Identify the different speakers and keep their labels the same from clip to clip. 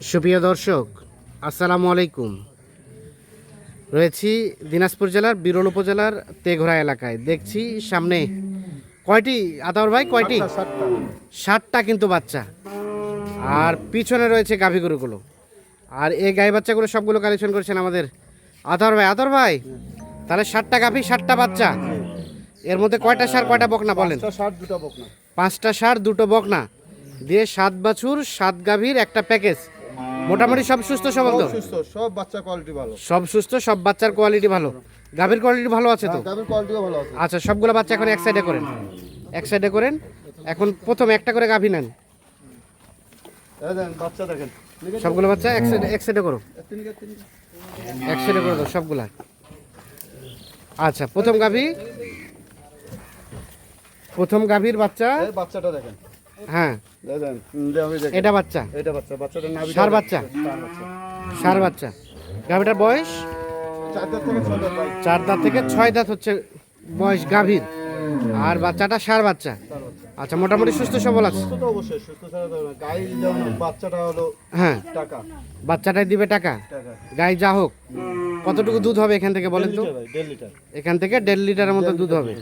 Speaker 1: সুপ্রিয় দর্শক, আসসালামু আলাইকুম। রয়েছি দিনাজপুর জেলার বিরল উপজেলার তেঘরা এলাকায়। দেখছি সামনে কয়টি আতাউর ভাই, কয়টি? 60টা কিন্তু বাচ্চা। আর পিছনে রয়েছে গাভী গরুগুলো। আর এই গাই বাচ্চাগুলো সবগুলো কালেকশন করেছেন আমাদের আতাউর ভাই। আতাউর ভাই, তাহলে 60টা গাভী, 60টা বাচ্চা। এর মধ্যে কয়টা ষাঁড়, কয়টা বকনা বলেন? 5টা ষাঁড়, 2টো বকনা দিয়ে 7 বাছুর 7 গাভীর একটা প্যাকেজ। মোটামুটি সব সুস্থ সবল তো?
Speaker 2: সব বাচ্চা কোয়ালিটি ভালো।
Speaker 1: সব সুস্থ, সব বাচ্চার কোয়ালিটি ভালো, গাভীর কোয়ালিটি ভালো আছে তো?
Speaker 2: গাভীর কোয়ালিটিও ভালো আছে।
Speaker 1: আচ্ছা, সবগুলো বাচ্চা এখন এক সাইডে করেন, এক সাইডে করেন। এখন প্রথম একটা করে গাভী নেন।
Speaker 2: এই দেন বাচ্চা দেখেন,
Speaker 1: সবগুলো বাচ্চা এক সাইডে, এক সাইডে করো, এক সাইডে করে দাও সবগুলা। আচ্ছা, প্রথম গাভী, প্রথম গাভীর বাচ্চা।
Speaker 2: এই বাচ্চাটা দেখেন।
Speaker 1: হ্যাঁ,
Speaker 2: দেখেন
Speaker 1: এটা বাচ্চা,
Speaker 2: এটা বাচ্চা, বাচ্চাটার নাভি
Speaker 1: ষাঁড় বাচ্চা, ষাঁড় বাচ্চা। গাভীটার বয়স
Speaker 2: 4 দাঁত থেকে 6 দাঁত ভাই।
Speaker 1: 4 দাঁত থেকে 6 দাঁত হচ্ছে বয়স গাভীর। আর বাচ্চাটা ষাঁড় বাচ্চা। আচ্ছা, মোটামুটি সুস্থ সবল আছে?
Speaker 2: সুস্থ তো অবশ্যই, সুস্থ ছাড়া তো না। গাই যেমন বাচ্চাটা হলো
Speaker 1: হ্যাঁ,
Speaker 2: টাকা,
Speaker 1: বাচ্চাটাই দিবে টাকা।
Speaker 2: টাকা
Speaker 1: গাই যা হোক, কতটুকু দুধ হবে এখান থেকে বলেন তো?
Speaker 2: 1.5 লিটার।
Speaker 1: এখান থেকে 1.5 লিটারের মতো দুধ হবে।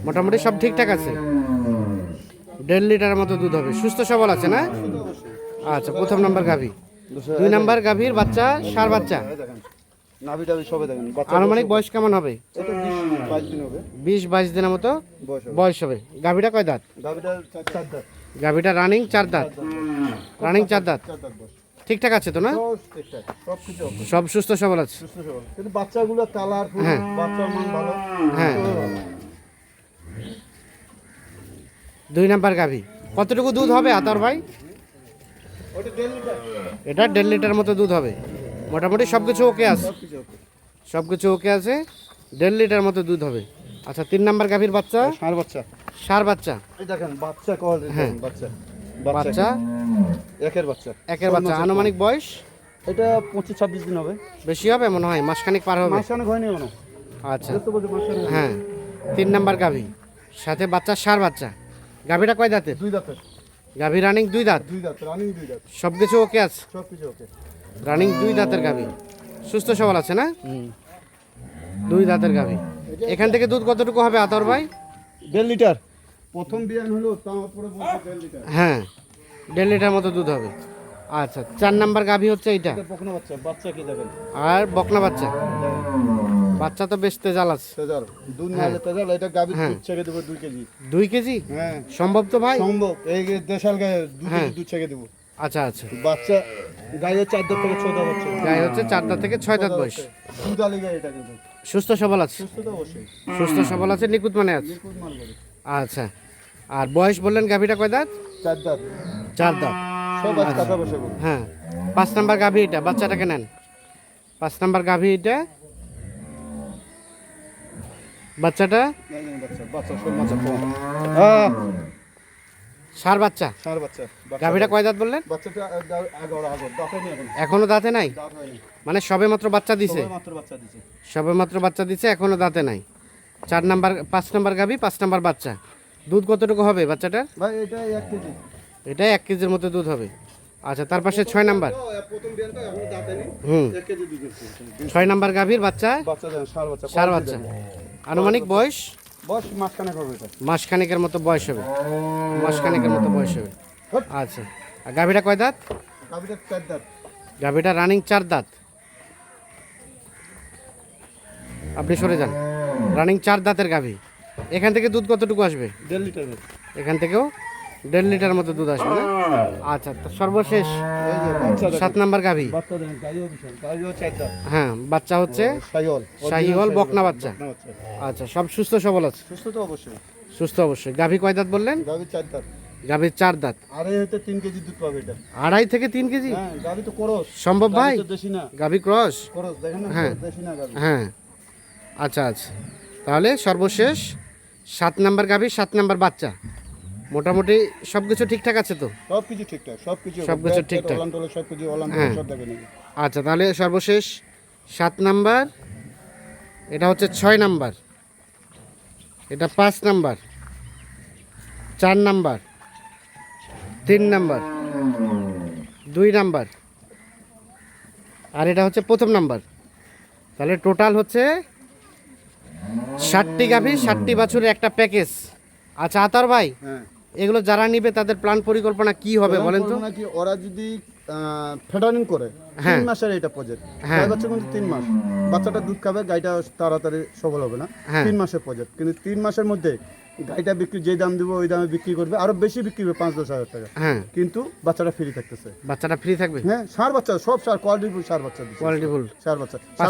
Speaker 1: মোটামুটি সব ঠিকঠাক আছে, 1.5 লিটারের মতো দুধ হবে। সুস্থ সবল আছে না? আচ্ছা, প্রথম নাম্বার গাভী। 2 নাম্বার গাভীর বাচ্চা, ষাঁড় বাচ্চা।
Speaker 2: এই দেখেন নাভি টাভি সবে দেখেন। বাচ্চা
Speaker 1: আনুমানিক বয়স কেমন হবে?
Speaker 2: এটা 20-22 দিন হবে
Speaker 1: 20-22 দিনের মতো
Speaker 2: বয়স হবে।
Speaker 1: বয়স হবে। গাভীটা কয় দাঁত?
Speaker 2: গাভীটা 4 দাঁত।
Speaker 1: গাভীটা রানিং 4 দাঁত, রানিং 4 দাঁত।
Speaker 2: 4 দাঁত বয়স।
Speaker 1: ঠিকঠাক আছে তো না?
Speaker 2: সব ঠিকঠাক, সব কিছু ওকে।
Speaker 1: সব সুস্থ সবল আছে।
Speaker 2: সুস্থ সবল। কিন্তু বাচ্চাগুলো কালারফুল,
Speaker 1: হ্যাঁ।
Speaker 2: বাচ্চার মান ভালো।
Speaker 1: হ্যাঁ।
Speaker 2: খুবই ভালো।
Speaker 1: 2 নাম্বার গাভী, কতটুকু দুধ হবে আতার ভাই?
Speaker 2: ওটা 1.5 লিটার।
Speaker 1: এটা 1.5 লিটার মতো দুধ হবে। মোটামুটি সব কিছু ওকে আছে,
Speaker 2: সব কিছু ওকে।
Speaker 1: সব কিছু ওকে আছে। 1.5 লিটার মতো দুধ হবে। আচ্ছা, 3 নাম্বার গাভীর বাচ্চা,
Speaker 2: ষাঁড় বাচ্চা।
Speaker 1: ষাঁড় বাচ্চা।
Speaker 2: এই দেখেন বাচ্চা কোয়ালিটি
Speaker 1: হ্যাঁ।
Speaker 2: দেখেন বাচ্চা।
Speaker 1: বাচ্চা
Speaker 2: একের বাচ্চা।
Speaker 1: একের বাচ্চা। আনুমানিক বয়স
Speaker 2: এটা 25-26 দিন হবে।
Speaker 1: বেশি হবে মনে হয়, মাসখানেক পার হবে।
Speaker 2: মাসখানেক হয়নি এখনো।
Speaker 1: আচ্ছা,
Speaker 2: তো বলতে মাসখানেক হয়নি।
Speaker 1: হ্যাঁ। 3 নাম্বার গাভী, সাথে বাচ্চা, ষাঁড় বাচ্চা। গাভীটা কয় দাঁতের?
Speaker 2: 2 দাঁতের।
Speaker 1: গাভী রানিং 2 দাঁত।
Speaker 2: 2 দাঁত, রানিং 2 দাঁত।
Speaker 1: সব কিছু ওকে আছে,
Speaker 2: সব কিছু ওকে।
Speaker 1: রানিং 2 দাঁতের গাভী। সুস্থ সবল আছে না? 2 দাঁতের গাভী। এখান থেকে দুধ কতটুকু হবে আতর ভাই?
Speaker 2: 1.5 লিটার। প্রথম বিয়ান হলো তারপরে বলতে 1.5 লিটার।
Speaker 1: হ্যাঁ, 1.5 লিটার মতো দুধ হবে। আচ্ছা, 4 নাম্বার গাভী হচ্ছে এইটা।
Speaker 2: এটা বকনা বাচ্চা, বাচ্চা কি দেখেন।
Speaker 1: আর বকনা বাচ্চা, বাচ্চা তো বেশ তেজাল আছে।
Speaker 2: তেজাল, দুধ নালে তেজাল। এটা গাভী
Speaker 1: হ্যাঁ।
Speaker 2: দুধ ছেড়ে দেবো 2 কেজি।
Speaker 1: 2 কেজি
Speaker 2: হ্যাঁ
Speaker 1: সম্ভব তো ভাই?
Speaker 2: সম্ভব। এই যে দেশাল গায়ে 2
Speaker 1: হ্যাঁ।
Speaker 2: কেজি দুধ ছেড়ে দেবো।
Speaker 1: আচ্ছা আচ্ছা,
Speaker 2: বাচ্চা গায়ে 4 দাঁত থেকে 6 দাঁত হচ্ছে।
Speaker 1: গাই হচ্ছে 4 দাঁত থেকে 6 দাঁত বয়স।
Speaker 2: দুধ আলি গায়ে এটা কিন্তু।
Speaker 1: সুস্থ সবল আছে,
Speaker 2: সুস্থ তো অবশ্যই।
Speaker 1: সুস্থ সবল আছে, নিখুঁত মানে আছে।
Speaker 2: লিকুইড মাল করে।
Speaker 1: আচ্ছা, আর বয়স বললেন গাভীটা কয় দাঁত?
Speaker 2: 4 দাঁত।
Speaker 1: 4 দাঁত।
Speaker 2: সব আজ কাটা বসে গো।
Speaker 1: হ্যাঁ, 5 নাম্বার গাভী এটা, বাচ্চাটাকে নেন। 5 নাম্বার গাভী এটা, বাচ্চাটা
Speaker 2: বাচ্চা, বাচ্চা সব বাচ্চা কম। হ্যাঁ,
Speaker 1: ষাঁড় বাচ্চা।
Speaker 2: ষাঁড় বাচ্চা।
Speaker 1: গাভীটা কয় দাঁত বললেন?
Speaker 2: বাচ্চাটা আগর দাঁতে নেই এখন।
Speaker 1: এখনো দাঁতে নাই,
Speaker 2: দাঁত হয়নি।
Speaker 1: মানে সবে মাত্র বাচ্চা দিছে।
Speaker 2: সবে মাত্র বাচ্চা দিছে।
Speaker 1: সবে মাত্র বাচ্চা দিছে, এখনো দাঁতে নাই। 4 নাম্বার, 5 নাম্বার গাভী, 5 নাম্বার বাচ্চা। দুধ কতটুকু হবে বাচ্চাটার?
Speaker 2: ভাই এটা 1 কেজি।
Speaker 1: এটা 1 কেজির মতো দুধ হবে। আচ্ছা, তার পাশে 6 নাম্বার।
Speaker 2: প্রথম বিয়ান তো এখন দাঁতে নেই।
Speaker 1: হুম,
Speaker 2: 1 কেজি দুধ দিচ্ছে।
Speaker 1: 6 নাম্বার গাভীর বাচ্চা,
Speaker 2: বাচ্চা দেন, ষাঁড় বাচ্চা।
Speaker 1: ষাঁড় বাচ্চা। আনুমানিক বয়স
Speaker 2: বয়স মাসখানেক হবে এটা।
Speaker 1: মাসখানেকের মতো বয়স হবে, মাসখানেকের মতো বয়স হবে। আচ্ছা, আর গাভীটা কয় দাঁত?
Speaker 2: গাভীটা 4 দাঁত।
Speaker 1: গাভীটা রানিং 4 দাঁত। আপনি সরে যান। রানিং 4 দাঁতের গাভী। এখান থেকে দুধ কতটুকু আসবে?
Speaker 2: 1.5 লিটার।
Speaker 1: এখান থেকেও 1.5 লিটার মতো দুধ আসবে না? আচ্ছা, তো সর্বশেষ
Speaker 2: এই যে বাচ্চা দেখেন।
Speaker 1: 7 নাম্বার গাভী।
Speaker 2: বাচ্চা দেন, গাইও বিশাল। গাইও 4 দাঁত।
Speaker 1: হ্যাঁ, বাচ্চা হচ্ছে
Speaker 2: শাহিওয়াল।
Speaker 1: শাহিওয়াল বকনা বাচ্চা।
Speaker 2: বকনা বাচ্চা।
Speaker 1: আচ্ছা, সব সুস্থ সবল আছে?
Speaker 2: সুস্থ তো অবশ্যই।
Speaker 1: সুস্থ অবশ্যই। গাভী কয় দাঁত বললেন?
Speaker 2: গাভী 4 দাঁত।
Speaker 1: গাভীর 4 দাঁত।
Speaker 2: আর এই হতে 3 কেজি দুধ পাবে এটা।
Speaker 1: 2.5 থেকে 3 কেজি
Speaker 2: হ্যাঁ, গাভী তো করস।
Speaker 1: সম্ভব ভাই?
Speaker 2: গাভী তো দেশি না।
Speaker 1: গাভী ক্রস?
Speaker 2: করস দেখেন না,
Speaker 1: হ্যাঁ।
Speaker 2: দেশি না গাভী।
Speaker 1: হ্যাঁ, আচ্ছা আচ্ছা। তাহলে সর্বশেষ 7 নাম্বার গাভী, 7 নাম্বার বাচ্চা। মোটামুটি সব কিছু ঠিকঠাক আছে তো?
Speaker 2: সব কিছু ঠিকঠাক, সব কিছু
Speaker 1: সবকিছু ঠিকঠাক।
Speaker 2: ওলান টোলান সব কিছু ওলান
Speaker 1: হ্যাঁ।
Speaker 2: সব দেখে নেবে।
Speaker 1: আচ্ছা, তাহলে সর্বশেষ 7 নাম্বার, এটা হচ্ছে 6 নাম্বার, এটা 5 নাম্বার, 4 নাম্বার, 3 নাম্বার, 2 নাম্বার, আর এটা হচ্ছে প্রথম নাম্বার। তাহলে টোটাল হচ্ছে 60টি গাভী 60টি বাছুরের একটা প্যাকেজ। আচ্ছা আতার ভাই,
Speaker 2: হ্যাঁ
Speaker 1: এগুলো যারা নিবে তাদের প্ল্যান পরিকল্পনা কি হবে বলেন তো?
Speaker 2: নাকি ওরা যদি ফেডারিং করে
Speaker 1: হ্যাঁ।
Speaker 2: 3 মাসের এটা প্রজেক্ট,
Speaker 1: হ্যাঁ।
Speaker 2: গাই বাচ্চা কিন্তু 3 মাস, বাচ্চাটা দুধ খাবে, গাইটা তাড়াতাড়ি সবল হবে না।
Speaker 1: হ্যাঁ।
Speaker 2: 3 মাসের প্রজেক্ট, কিন্তু 3 মাসের মধ্যে গাইটা বিক্রি যে দাম দিব ওই দামে বিক্রি করবে, আরো বেশি বিক্রি করবে 5-10 হাজার টাকা,
Speaker 1: হ্যাঁ,
Speaker 2: কিন্তু বাচ্চাটা ফ্রি থাকতেছে।
Speaker 1: বাচ্চাটা ফ্রি থাকবে,
Speaker 2: হ্যাঁ ষাঁড় বাচ্চা, সব ষাঁড় কোয়ালিটিফুল ষাঁড় বাচ্চা দিচ্ছে।
Speaker 1: কোয়ালিটিফুল
Speaker 2: ষাঁড়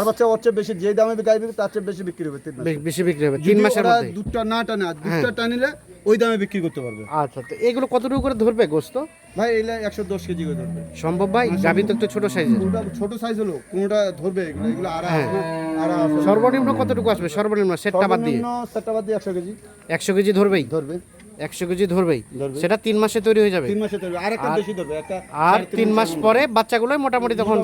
Speaker 2: বাচ্চা ওর চেয়ে বেশি যে দামে গাই বিক্রি তার চেয়ে বেশি বিক্রি হবে 3 মাসে।
Speaker 1: বেশি বিক্রি হবে 3
Speaker 2: যদি
Speaker 1: মাসের
Speaker 2: ওরা
Speaker 1: মধ্যে।
Speaker 2: দুধটা না টানে, আর দুধটা টানিলে ওই দামে বিক্রি করতে পারবে।
Speaker 1: আচ্ছা, তো এগুলো কতটুকু করে ধরবে গোস্ত
Speaker 2: ভাই এগুলা 110 কেজি করে ধরবে।
Speaker 1: সম্ভব ভাই? গাভী তো একটু ছোট সাইজের।
Speaker 2: কোনটা ছোট সাইজ হলো, কোনটা ধরবে, এগুলো আড়া
Speaker 1: হ্যাঁ।
Speaker 2: আছে না, আড়া আছে।
Speaker 1: সর্বনিম্ন কতটুকু আসবে? সর্বনিম্ন সেটটা বাদ দিয়ে
Speaker 2: সর্বনিম্ন সেটটা বাদ দিয়ে 100 কেজি
Speaker 1: 100 কেজি ধরবেই,
Speaker 2: ধরবে।
Speaker 1: 100 কেজি ধরবেই।
Speaker 2: ধরবে।
Speaker 1: সেটা 3 মাসে তৈরি হয়ে যাবে।
Speaker 2: 3 মাসে ধরবে, আর একটা বেশি ধরবে, একটা
Speaker 1: আর 3 মাস পরে বাচ্চাগুলো মোটামুটি তখন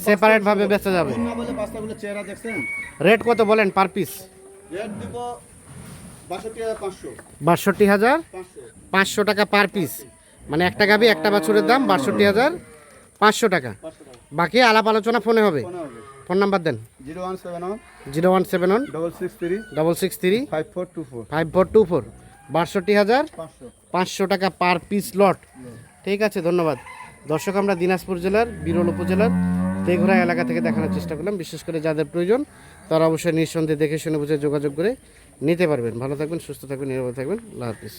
Speaker 1: সেপারেট ভাবে বেচা যাবে।
Speaker 2: না বলে বাচ্চাগুলো চেহারা দেখছেন।
Speaker 1: রেট কত বলেন পার পিস?
Speaker 2: রেট দিব 62,500
Speaker 1: 62,500 টাকা পার পিস। মানে একটা গাভী একটা বাছুরের দাম 62,500 টাকা। বাকি আলাপ আলোচনা ফোনে হবে।
Speaker 2: ফোন হবে
Speaker 1: ফোন নাম্বার দেন।
Speaker 2: 0171
Speaker 1: 0171
Speaker 2: 663
Speaker 1: 663
Speaker 2: 5424
Speaker 1: 5424। 62,500 টাকা পার পিস লট। ঠিক আছে, ধন্যবাদ। দর্শক, আমরা দিনাজপুর জেলার বিরল উপজেলার তেঘরা এলাকা থেকে দেখানোর চেষ্টা করলাম। বিশেষ করে যাদের প্রয়োজন তারা অবশ্যই নিঃসন্দেহে দেখে শুনে বুঝে যোগাযোগ করে নিতে পারবেন। ভালো থাকবেন, সুস্থ থাকবেন, নিরাপদ থাকবেন। আল্লাহ হাফিজ।